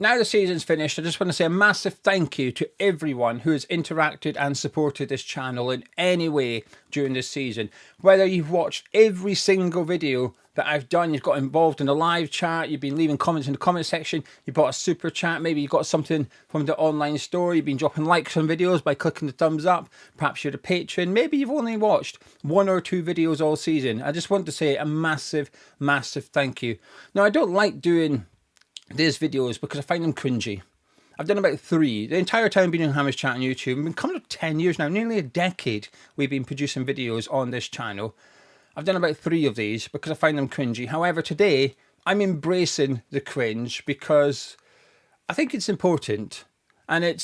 Now the season's finished, I just want to say a massive thank you to everyone who has interacted and supported this channel in any way during this season. Whether you've watched every single video that I've done, you've got involved in the live chat, you've been leaving comments in the comment section, you bought a super chat, maybe you got something from the online store, you've been dropping likes on videos by clicking the thumbs up, perhaps you're a patron, maybe you've only watched 1 or 2 videos all season. I just want to say a massive, massive thank you. Now, I don't like doing these videos because I find them cringy. I've done about 3. The entire time I've been in Hamish Chat on YouTube. I've been coming up 10 years now, nearly a decade we've been producing videos on this channel. I've done about 3 of these because I find them cringy. However, today I'm embracing the cringe because I think it's important. And it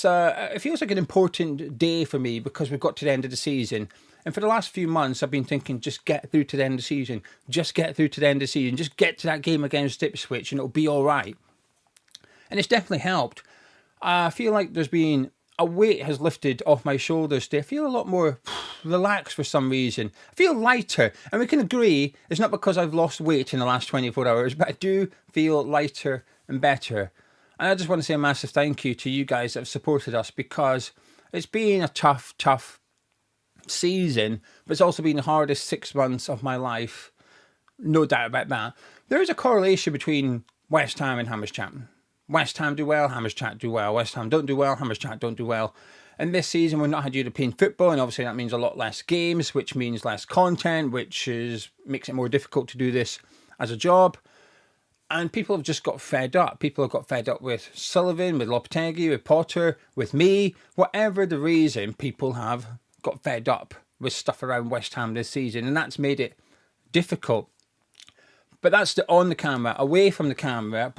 feels like an important day for me because we've got to the end of the season. And for the last few months, I've been thinking, just get through to the end of the season. Just get through to the end of the season. Just get to that game against Ipswich and it'll be all right. And it's definitely helped. I feel like there's been a weight has lifted off my shoulders today. I feel a lot more relaxed for some reason. I feel lighter. And we can agree it's not because I've lost weight in the last 24 hours, but I do feel lighter and better. And I just want to say a massive thank you to you guys that have supported us because it's been a tough season, but it's also been the hardest 6 months of my life. No doubt about that. There is a correlation between West Ham and Hamish Chat. West Ham do well, Hamish Chat do well. West Ham don't do well, Hamish Chat don't do well. And this season we've not had European football, and obviously that means a lot less games, which means less content, which makes it more difficult to do this as a job. And people have just got fed up. People have got fed up with Sullivan, with Lopetegui, with Potter, with me. Whatever the reason, people have got fed up with stuff around West Ham this season, and that's made it difficult. But that's the on the camera. Away from the camera,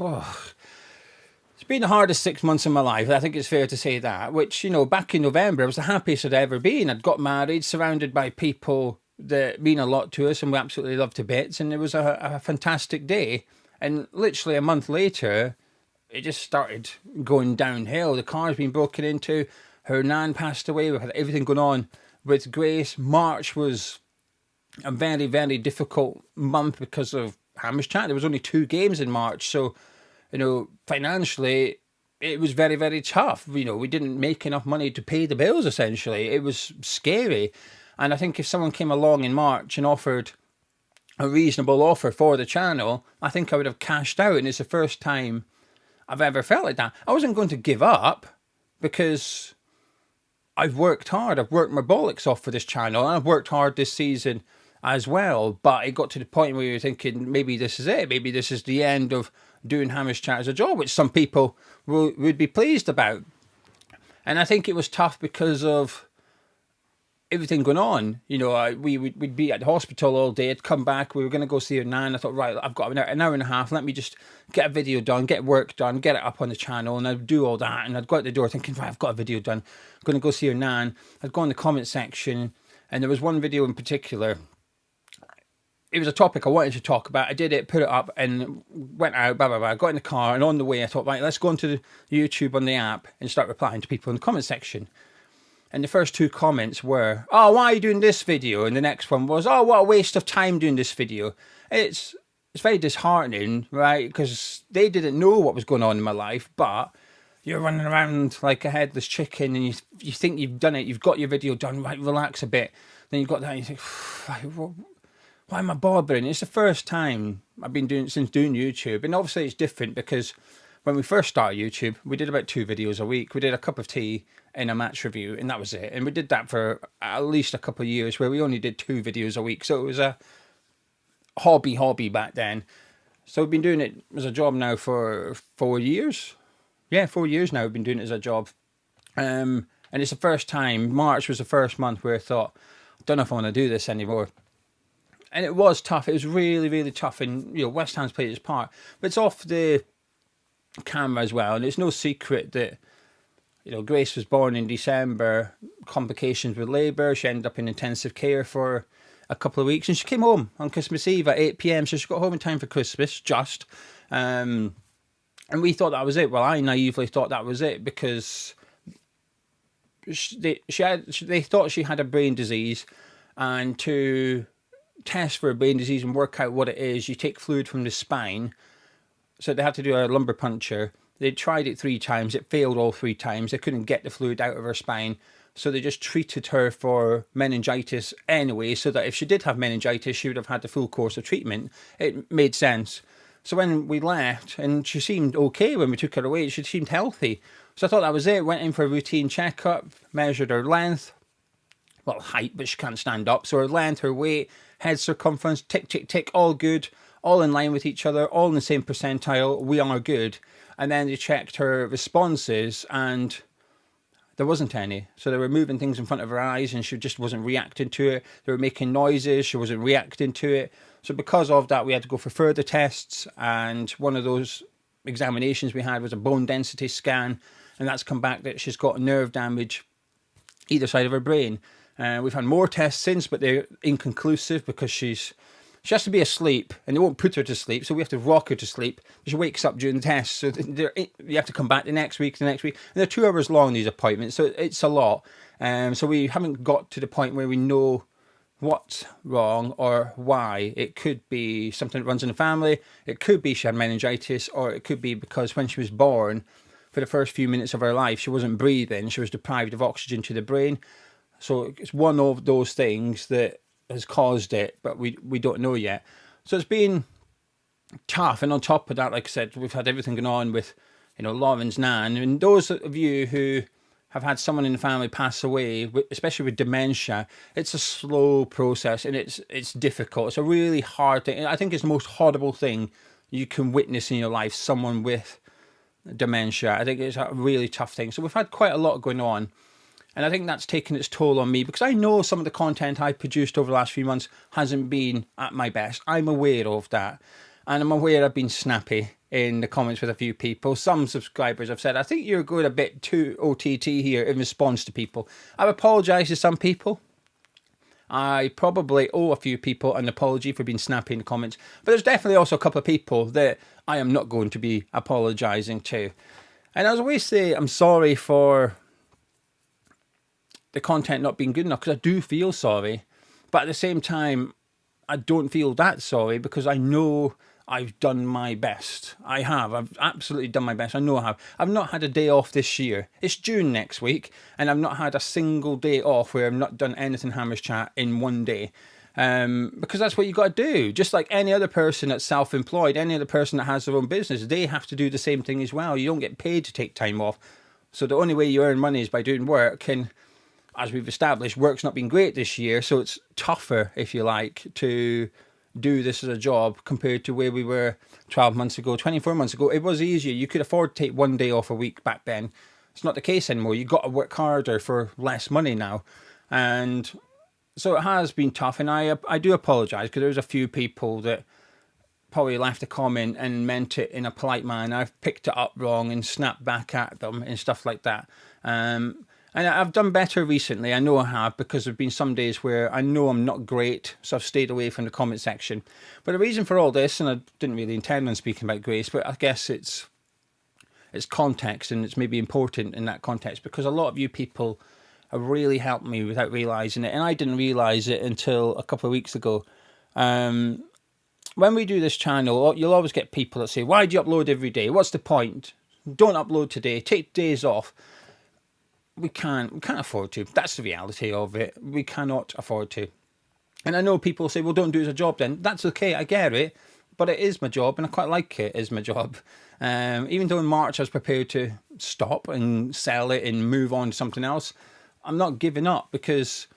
it's been the hardest 6 months of my life. I think it's fair to say that, which, you know, back in November, I was the happiest I'd ever been. I'd got married, surrounded by people that mean a lot to us and we absolutely love to bits. And it was a fantastic day. And literally a month later, it just started going downhill. The car's been broken into. Her nan passed away. We've had everything going on with Grace. March was a very, very difficult month because of Hamish Chat. There was only 2 games in March. So, you know, financially, it was very, very tough. You know, we didn't make enough money to pay the bills, essentially. It was scary. And I think if someone came along in March and offered a reasonable offer for the channel, I think I would have cashed out. And it's the first time I've ever felt like that. I wasn't going to give up because I've worked hard. I've worked my bollocks off for this channel. And I've worked hard this season as well. But it got to the point where you're thinking, maybe this is it. Maybe this is the end of doing Hamish Chat as a job, which some people would be pleased about. And I think it was tough because of everything going on. You know, we'd be at the hospital all day. I'd come back. We were going to go see her nan. I thought, right, I've got an hour and a half. Let me just get a video done, get work done, get it up on the channel. And I'd do all that. And I'd go out the door thinking, right, I've got a video done. I'm going to go see her nan. I'd go in the comment section. And there was one video in particular. It was a topic I wanted to talk about. I did it, put it up, and went out, blah, blah, blah. Got in the car, and on the way, I thought, right, let's go onto the YouTube on the app and start replying to people in the comment section. And the first 2 comments were, oh, why are you doing this video? And the next one was, oh, what a waste of time doing this video. It's very disheartening, right? Because they didn't know what was going on in my life, but you're running around like a headless chicken, and you think you've done it, you've got your video done, right, relax a bit. Then you've got that, and you think, why am I bothering? It's the first time I've been doing YouTube. And obviously it's different because when we first started YouTube, we did about 2 videos a week. We did a cup of tea and a match review, and that was it. And we did that for at least a couple of years where we only did 2 videos a week. So it was a hobby back then. So we've been doing it as a job now for 4 years. Yeah, 4 years now we've been doing it as a job. And it's the first time, March was the first month where I thought, I don't know if I want to do this anymore. And it was tough. It was really, really tough. And, you know, West Ham's played its part. But it's off the camera as well. And it's no secret that, you know, Grace was born in December, complications with labour. She ended up in intensive care for a couple of weeks. And she came home on Christmas Eve at 8 p.m. So she got home in time for Christmas, just. And we thought that was it. Well, I naively thought that was it because they thought she had a brain disease. And to test for a brain disease and work out what it is, you take fluid from the spine. So they had to do a lumbar puncture, They tried it 3 times. It failed all 3 times. They couldn't get the fluid out of her spine. So they just treated her for meningitis anyway, so that if she did have meningitis, she would have had the full course of treatment. It made sense. So when we left, and she seemed okay when we took her away, she seemed healthy. So I thought that was it. Went in for a routine checkup, measured her length, well, height, but she can't stand up. So her length, her weight, head circumference, tick, tick, tick, all good, all in line with each other, all in the same percentile. We are good. And then they checked her responses, and there wasn't any. So they were moving things in front of her eyes and she just wasn't reacting to it. They were making noises, she wasn't reacting to it. So because of that, we had to go for further tests. And one of those examinations we had was a bone density scan. And that's come back that she's got nerve damage either side of her brain. We've had more tests since, but they're inconclusive because she has to be asleep, and they won't put her to sleep, so we have to rock her to sleep. She wakes up during the test, so you have to come back the next week. And they're 2 hours long, these appointments, so it's a lot. So we haven't got to the point where we know what's wrong or why. It could be something that runs in the family, it could be she had meningitis, or it could be because when she was born, for the first few minutes of her life, she wasn't breathing, she was deprived of oxygen to the brain. So it's one of those things that has caused it, but we don't know yet. So it's been tough. And on top of that, like I said, we've had everything going on with, Lauren's nan. And those of you who have had someone in the family pass away, especially with dementia, it's a slow process and it's difficult. It's a really hard thing. I think it's the most horrible thing you can witness in your life, someone with dementia. I think it's a really tough thing. So we've had quite a lot going on. And I think that's taken its toll on me, because I know some of the content I've produced over the last few months hasn't been at my best. I'm aware of that. And I'm aware I've been snappy in the comments with a few people. Some subscribers have said, I think you're going a bit too OTT here in response to people. I've apologised to some people. I probably owe a few people an apology for being snappy in the comments. But there's definitely also a couple of people that I am not going to be apologising to. And as I always say, I'm sorry for the content not being good enough, because I do feel sorry, but at the same time I don't feel that sorry, because I know I've done my best. I've absolutely done my best. I know I have. I've not had a day off this year. It's June next week and I've not had a single day off where I've not done anything Hammers Chat in one day, because that's what you got to do. Just like any other person that's self-employed, any other person that has their own business, they have to do the same thing as well. You don't get paid to take time off, so the only way you earn money is by doing work. And as we've established, work's not been great this year, so it's tougher, if you like, to do this as a job compared to where we were 12 months ago, 24 months ago. It was easier. You could afford to take one day off a week back then. It's not the case anymore. You've got to work harder for less money now. And so it has been tough, and I do apologise, because there's a few people that probably left a comment and meant it in a polite manner. I've picked it up wrong and snapped back at them and stuff like that. And I've done better recently, I know I have, because there have been some days where I know I'm not great, so I've stayed away from the comment section. But the reason for all this, and I didn't really intend on speaking about Grace, but I guess it's context, and it's maybe important in that context, because a lot of you people have really helped me without realising it, and I didn't realise it until a couple of weeks ago. When we do this channel, you'll always get people that say, why do you upload every day? What's the point? Don't upload today, take days off. We can't afford to. That's the reality of it. We cannot afford to. And I know people say, well, don't do it as a job then. That's okay, I get it. But it is my job, and I quite like it as my job. Even though in March I was prepared to stop and sell it and move on to something else, I'm not giving up, because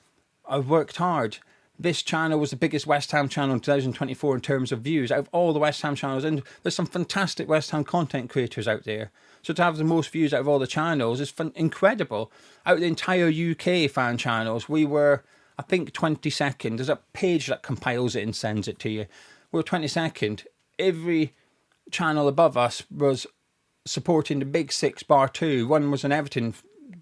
I've worked hard. This channel was the biggest West Ham channel in 2024 in terms of views out of all the West Ham channels, and there's some fantastic West Ham content creators out there. So to have the most views out of all the channels is incredible. Out of the entire UK fan channels, we were, I think, 22nd. There's a page that compiles it and sends it to you. We were 22nd. Every channel above us was supporting the Big Six bar two. One was an Everton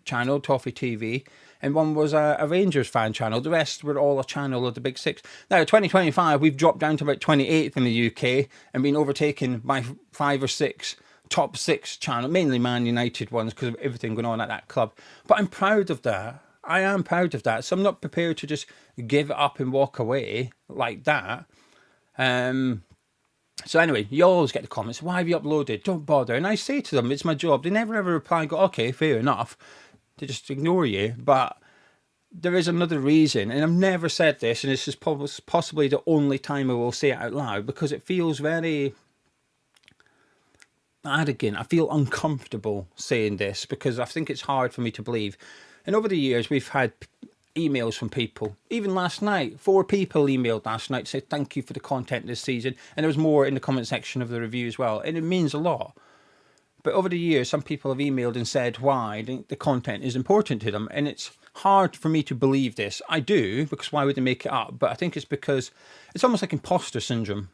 channel, Toffee TV, and one was a Rangers fan channel. The rest were all a channel of the Big Six. Now, 2025, we've dropped down to about 28th in the UK and been overtaken by 5 or 6 top 6 channel, mainly Man United ones, because of everything going on at that club. But I'm proud of that. I am proud of that. So I'm not prepared to just give it up and walk away like that. So anyway, you always get the comments, why have you uploaded? Don't bother. And I say to them, it's my job. They never ever reply and go, okay, fair enough. They just ignore you. But there is another reason, and I've never said this, and this is possibly the only time I will say it out loud, because it feels very arrogant. I feel uncomfortable saying this because I think it's hard for me to believe. And over the years, we've had emails from people. Even last night, 4 people emailed last night to say thank you for the content this season, and there was more in the comment section of the review as well, and it means a lot. But over the years, some people have emailed and said why the content is important to them, and it's hard for me to believe this. I do, because why would they make it up? But I think it's because it's almost like imposter syndrome.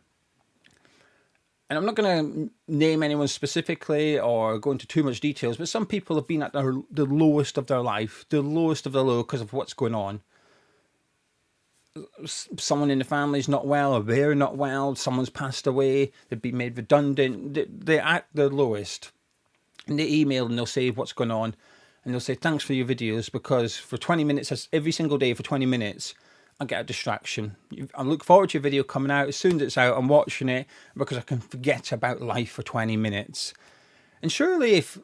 And I'm not going to name anyone specifically or go into too much details, but some people have been at the lowest of their life, the lowest of the low because of what's going on. Someone in the family is not well, or they're not well, someone's passed away, they've been made redundant, they're at their lowest. And they email and they'll say what's going on, and they'll say thanks for your videos, because for 20 minutes, every single day for 20 minutes, I get a distraction. I look forward to your video coming out. As soon as it's out, I'm watching it because I can forget about life for 20 minutes. And surely if,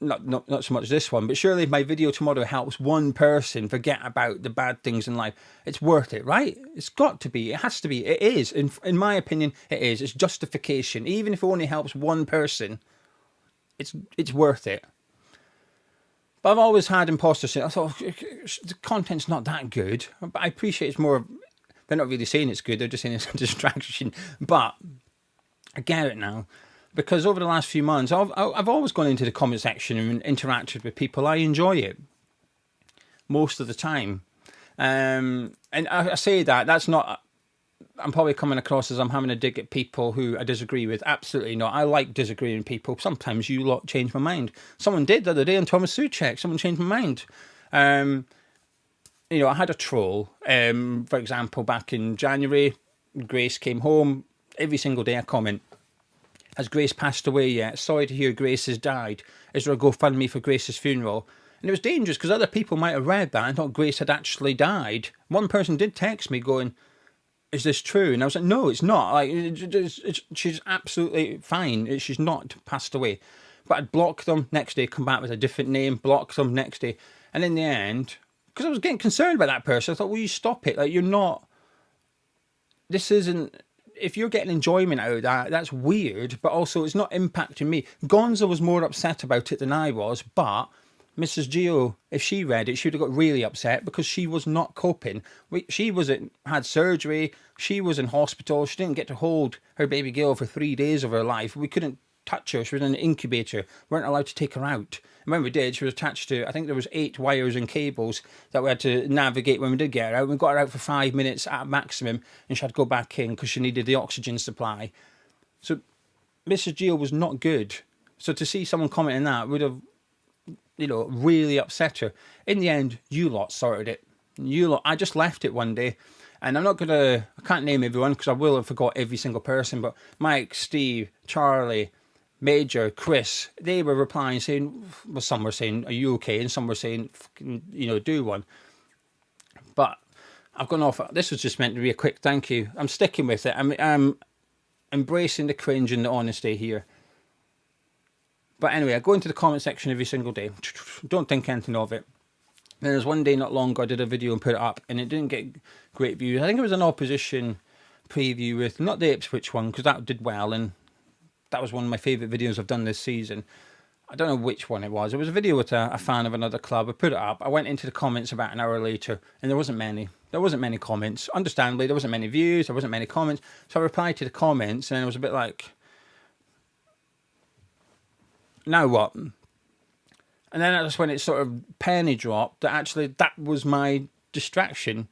not so much this one, but surely if my video tomorrow helps one person forget about the bad things in life, it's worth it, right? It's got to be. It has to be. It is. In my opinion, it is. It's justification. Even if it only helps one person, it's worth it. But I've always had imposter syndrome. I thought the content's not that good. But I appreciate it's more. They're not really saying it's good. They're just saying it's a distraction. But I get it now, because over the last few months, I've always gone into the comment section and interacted with people. I enjoy it most of the time, and I say that's not. I'm probably coming across as I'm having a dig at people who I disagree with. Absolutely not. I like disagreeing with people. Sometimes you lot change my mind. Someone did the other day on Thomas Suchek. Someone changed my mind. I had a troll. For example, back in January, Grace came home. Every single day I comment, has Grace passed away yet? Sorry to hear Grace has died. Is there a GoFundMe for Grace's funeral? And it was dangerous because other people might have read that and thought Grace had actually died. One person did text me going, is this true? And I was like, no, it's not. Like, she's absolutely fine. She's not passed away. But I'd block them next day, come back with a different name, block them next day. And in the end, because I was getting concerned about that person, I thought, will you stop it? Like, you're not, this isn't, if you're getting enjoyment out of that, that's weird, but also it's not impacting me. Gonza was more upset about it than I was, but Mrs. Geo, if she read it, she would have got really upset because she was not coping. She had surgery. She was in hospital. She didn't get to hold her baby girl for 3 days of her life. We couldn't touch her. She was in an incubator. We weren't allowed to take her out. And when we did, she was attached to, I think there was 8 wires and cables that we had to navigate when we did get her out. We got her out for 5 minutes at maximum, and she had to go back in because she needed the oxygen supply. So Mrs. Geo was not good. So to see someone commenting that would have, really upset her. In the end, you lot sorted it. I just left it one day, and I can't name everyone because I will have forgot every single person, but Mike, Steve, Charlie, Major, Chris, they were replying saying, well, some were saying, are you okay? And some were saying, do one. But I've gone off. This was just meant to be a quick thank you. I'm sticking with it. I'm embracing the cringe and the honesty here. But anyway, I go into the comment section every single day. Don't think anything of it. Then there's one day not long ago I did a video and put it up, and it didn't get great views. I think it was an opposition preview with, not the Ipswich one, because that did well, and that was one of my favourite videos I've done this season. I don't know which one it was. It was a video with a fan of another club. I put it up. I went into the comments about an hour later, and there wasn't many. There wasn't many comments. Understandably, there wasn't many views. There wasn't many comments. So I replied to the comments, and it was a bit like, now what? And then that's when it sort of penny dropped that actually that was my distraction.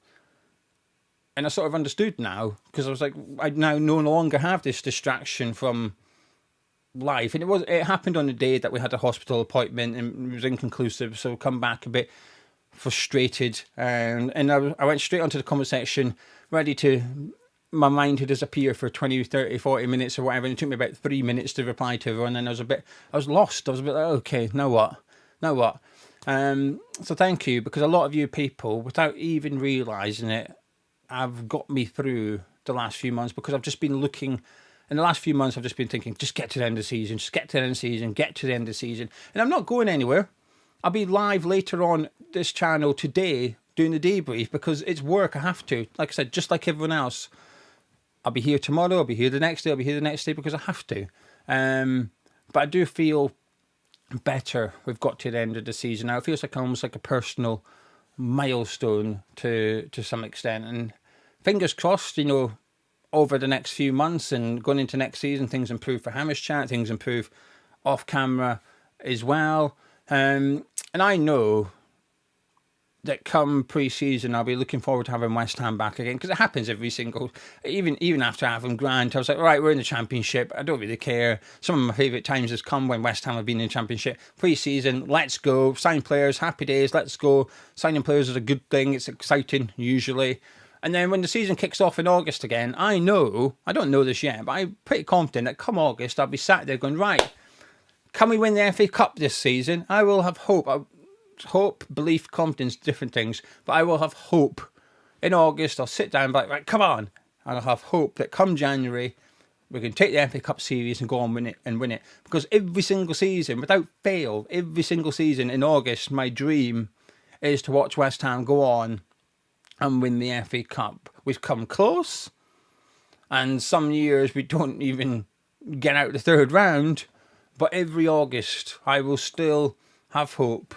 And I sort of understood now, because I was like, I now no longer have this distraction from life. And it happened on the day that we had a hospital appointment, and it was inconclusive, so come back a bit frustrated, and I went straight onto the comment section, ready to, my mind had disappeared for 20, 30, 40 minutes or whatever, and it took me about 3 minutes to reply to everyone, and I was lost. I was a bit like, okay, now what? So thank you, because a lot of you people, without even realising it, have got me through the last few months, because I've just been looking in the last few months, I've just been thinking, just get to the end of the season, just get to the end of the season, get to the end of the season. And I'm not going anywhere. I'll be live later on this channel today doing the debrief because it's work. I have to. Like I said, just like everyone else. I'll be here tomorrow. I'll be here the next day. I'll be here the next day because I have to. But I do feel better. We've got to the end of the season now. It feels like almost like a personal milestone to some extent. And fingers crossed, you know, over the next few months and going into next season, things improve for Hamish Chat, things improve off camera as well. And I know that come pre-season, I'll be looking forward to having West Ham back again, because it happens every single, even after having Grant, I was like, right, we're in the Championship, I don't really care. Some of my favourite times has come when West Ham have been in the Championship. Pre-season, let's go, sign players, happy days, let's go. Signing players is a good thing, it's exciting usually. And then when the season kicks off in August again, I know, I don't know this yet, but I'm pretty confident that come August, I'll be sat there going, right, can we win the FA Cup this season? I will have hope. Hope, belief, confidence, different things. But I will have hope. In August, I'll sit down and be like, right, come on. And I'll have hope that come January, we can take the FA Cup series and go on win it. Because every single season, without fail, every single season in August, my dream is to watch West Ham go on and win the FA Cup. We've come close. And some years we don't even get out the third round. But every August, I will still have hope,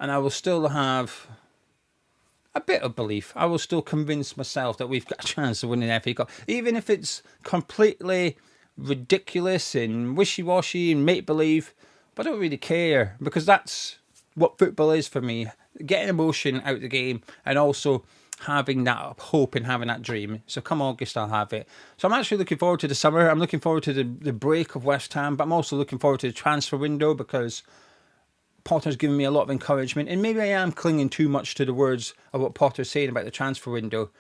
and I will still have a bit of belief. I will still convince myself that we've got a chance of winning the FA Cup, even if it's completely ridiculous and wishy-washy and make-believe. But I don't really care, because that's what football is for me. Getting emotion out of the game, and also having that hope and having that dream. So come August, I'll have it. So I'm actually looking forward to the summer. I'm looking forward to the break of West Ham, but I'm also looking forward to the transfer window, because Potter's given me a lot of encouragement, and maybe I am clinging too much to the words of what Potter's saying about the transfer window.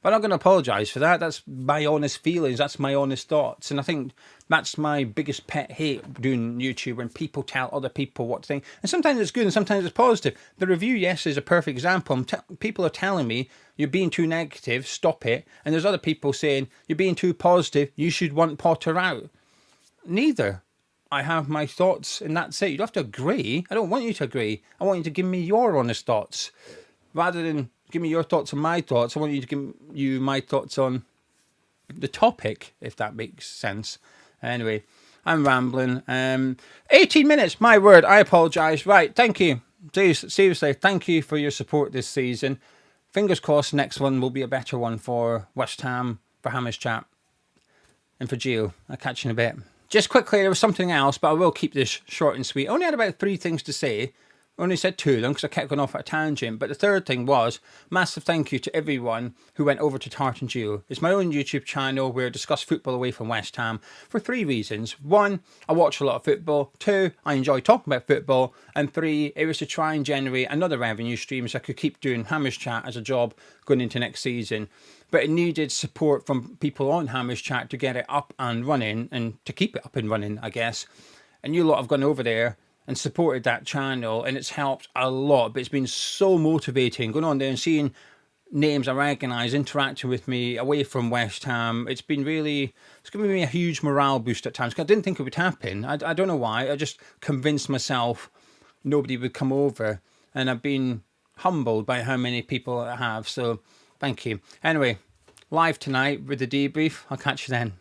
But I'm not going to apologise for that. That's my honest feelings. That's my honest thoughts. And I think that's my biggest pet hate doing YouTube, when people tell other people what to think. And sometimes it's good and sometimes it's positive. The review, yes, is a perfect example. People are telling me, you're being too negative, stop it. And there's other people saying, you're being too positive, you should want Potter out. Neither. I have my thoughts, and that's it. You don't have to agree. I don't want you to agree. I want you to give me your honest thoughts. Rather than give me your thoughts on my thoughts, I want you to give you my thoughts on the topic, if that makes sense. Anyway, I'm rambling. 18 minutes, my word, I apologise. Right, thank you. Seriously, thank you for your support this season. Fingers crossed next one will be a better one for West Ham, for Hamish Chat, and for Gio. I'll catch you in a bit. Just quickly, there was something else, but I will keep this short and sweet. I only had about 3 things to say. I only said 2 of them because I kept going off at a tangent. But the third thing was, massive thank you to everyone who went over to Tart and Gio. It's my own YouTube channel where I discuss football away from West Ham for 3 reasons. 1, I watch a lot of football. 2, I enjoy talking about football. And 3, it was to try and generate another revenue stream so I could keep doing Hamish Chat as a job going into next season. But it needed support from people on Hamish Chat to get it up and running, and to keep it up and running, I guess. And you lot have gone over there and supported that channel, and it's helped a lot. But it's been so motivating going on there and seeing names I recognise interacting with me away from West Ham. It's been really, it's given me a huge morale boost at times, because I didn't think it would happen. I don't know why. I just convinced myself nobody would come over, and I've been humbled by how many people I have. So thank you. Anyway, live tonight with the debrief. I'll catch you then.